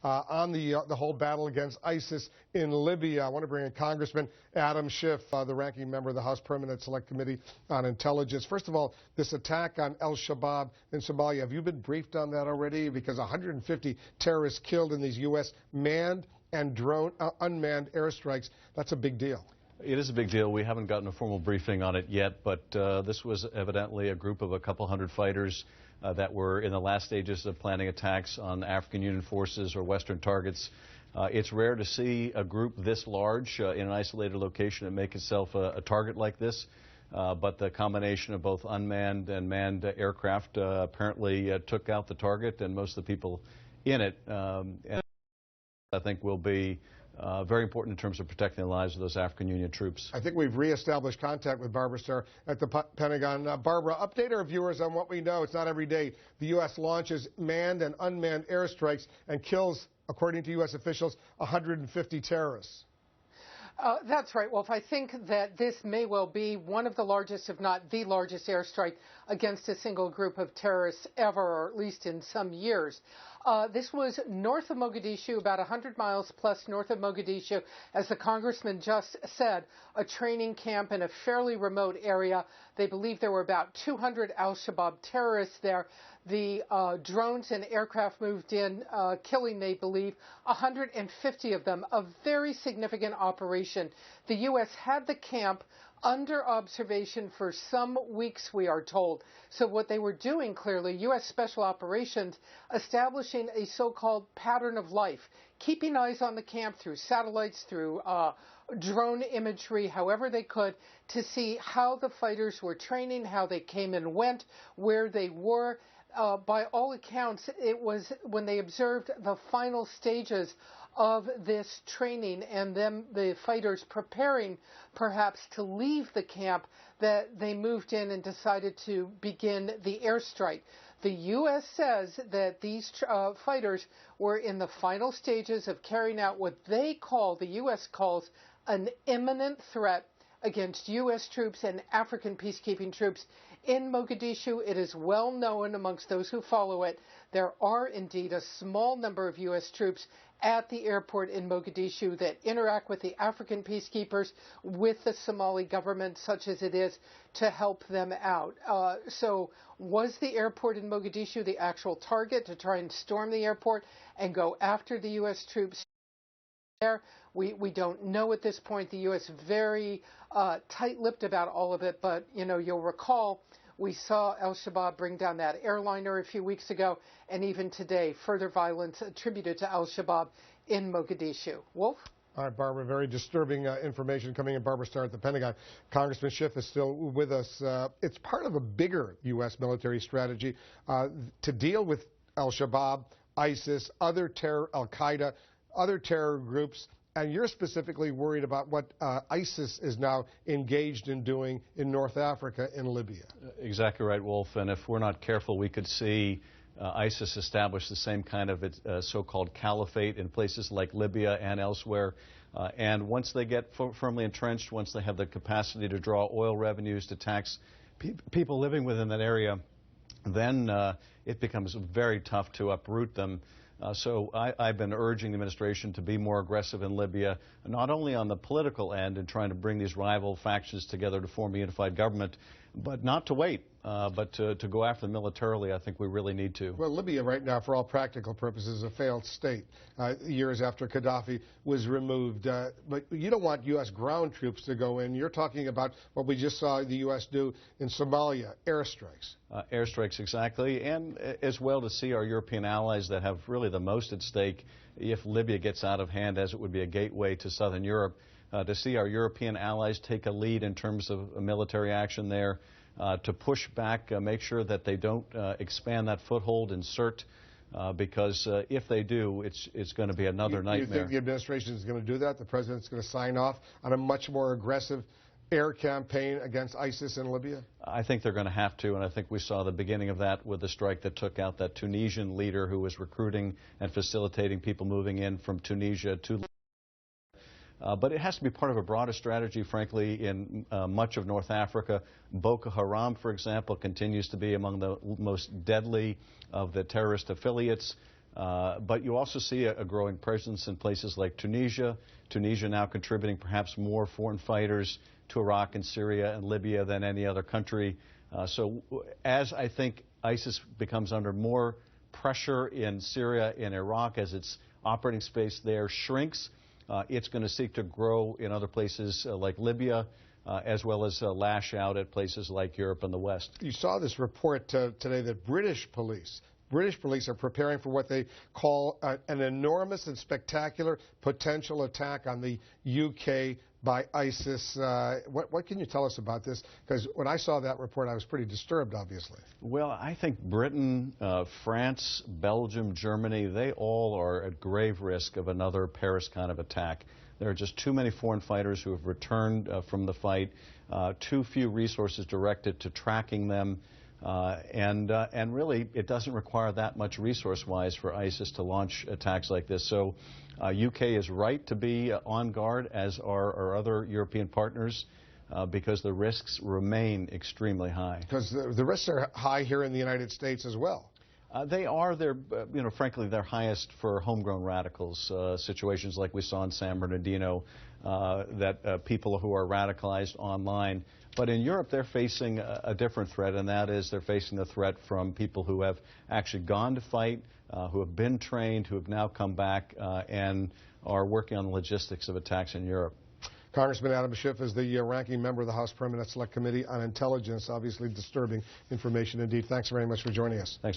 on the whole battle against ISIS in Libya. I want to bring in Congressman Adam Schiff, the ranking member of the House Permanent Select Committee on Intelligence. First of all, this attack on al-Shabaab in Somalia, have you been briefed on that already? Because 150 terrorists killed in these U.S. manned and unmanned airstrikes, that's a big deal. It is a big deal. We haven't gotten a formal briefing on it yet, but this was evidently a group of a couple hundred fighters that were in the last stages of planning attacks on African Union forces or Western targets. It's rare to see a group this large in an isolated location and make itself a target like this, but the combination of both unmanned and manned aircraft apparently took out the target and most of the people in it. And I think will be very important in terms of protecting the lives of those African Union troops. I think we've reestablished contact with Barbara Starr at the Pentagon. Barbara, update our viewers on what we know. It's not every day the U.S. launches manned and unmanned airstrikes and kills, according to U.S. officials, 150 terrorists. That's right, Wolf. I think that this may well be one of the largest, if not the largest, airstrike against a single group of terrorists ever, or at least in some years. This was north of Mogadishu, about 100 miles plus north of Mogadishu, as the congressman just said, a training camp in a fairly remote area. They believe there were about 200 al-Shabaab terrorists there. The drones and aircraft moved in, killing, they believe, 150 of them, a very significant operation. The U.S. had the camp under observation for some weeks, we are told. So what they were doing, clearly, U.S. Special Operations, establishing a so-called pattern of life, keeping eyes on the camp through satellites, through drone imagery, however they could, to see how the fighters were training, how they came and went, where they were. By all accounts, it was when they observed the final stages of this training and then the fighters preparing perhaps to leave the camp that they moved in and decided to begin the airstrike. The U.S. says that these fighters were in the final stages of carrying out what they call, the U.S. calls, an imminent threat against U.S. troops and African peacekeeping troops in Mogadishu. It is well known amongst those who follow it. There are indeed a small number of U.S. troops at the airport in Mogadishu that interact with the African peacekeepers, with the Somali government, such as it is, to help them out. So was the airport in Mogadishu the actual target to try and storm the airport and go after the U.S. troops there? We don't know at this point. The U.S. very tight-lipped about all of it, but, you know, you'll recall we saw al-Shabaab bring down that airliner a few weeks ago, and even today, further violence attributed to al-Shabaab in Mogadishu. Wolf? All right, Barbara, very disturbing information coming in. Barbara Starr at the Pentagon. Congressman Schiff is still with us. It's part of a bigger U.S. military strategy to deal with al-Shabaab, ISIS, other terror, al-Qaeda, other terror groups. And you're specifically worried about what ISIS is now engaged in doing in North Africa and Libya. Exactly right, Wolf. And if we're not careful, we could see ISIS establish the same kind of so-called caliphate in places like Libya and elsewhere. And once they get firmly entrenched, once they have the capacity to draw oil revenues, to tax people living within that area, then it becomes very tough to uproot them. So I've been urging the administration to be more aggressive in Libya, not only on the political end in trying to bring these rival factions together to form a unified government, but not to wait, but to go after them militarily. I think we really need to. Well, Libya right now, for all practical purposes, is a failed state, years after Gaddafi was removed. But you don't want U.S. ground troops to go in. You're talking about what we just saw the U.S. do in Somalia, airstrikes. Airstrikes, exactly, and as well to see our European allies that have really the most at stake if Libya gets out of hand, as it would be a gateway to southern Europe. To see our European allies take a lead in terms of military action there, to push back, make sure that they don't expand that foothold in Sirte, because if they do, it's going to be another nightmare. You think the administration is going to do that? The president's going to sign off on a much more aggressive air campaign against ISIS in Libya? I think they're going to have to, and I think we saw the beginning of that with the strike that took out that Tunisian leader who was recruiting and facilitating people moving in from Tunisia to Libya. But it has to be part of a broader strategy, frankly, in much of North Africa. Boko Haram, for example, continues to be among the most deadly of the terrorist affiliates. But you also see a growing presence in places like Tunisia. Tunisia now contributing perhaps more foreign fighters to Iraq and Syria and Libya than any other country. So as I think ISIS becomes under more pressure in Syria and Iraq, as its operating space there shrinks, it's going to seek to grow in other places like Libya, as well as lash out at places like Europe and the West. You saw this report today that British police are preparing for what they call an enormous and spectacular potential attack on the UK by ISIS. What can you tell us about this? Because when I saw that report, I was pretty disturbed, obviously. Well, I think Britain, France, Belgium, Germany, they all are at grave risk of another Paris kind of attack. There are just too many foreign fighters who have returned from the fight, too few resources directed to tracking them. And really, it doesn't require that much resource-wise for ISIS to launch attacks like this. So UK is right to be on guard, as are our other European partners, because the risks remain extremely high. Because the risks are high here in the United States as well. They are. They're, frankly, they're highest for homegrown radicals. Situations like we saw in San Bernardino, that people who are radicalized online. But in Europe, they're facing a different threat, and that is they're facing the threat from people who have actually gone to fight, who have been trained, who have now come back and are working on the logistics of attacks in Europe. Congressman Adam Schiff is the ranking member of the House Permanent Select Committee on Intelligence. Obviously disturbing information indeed. Thanks very much for joining us. Thanks.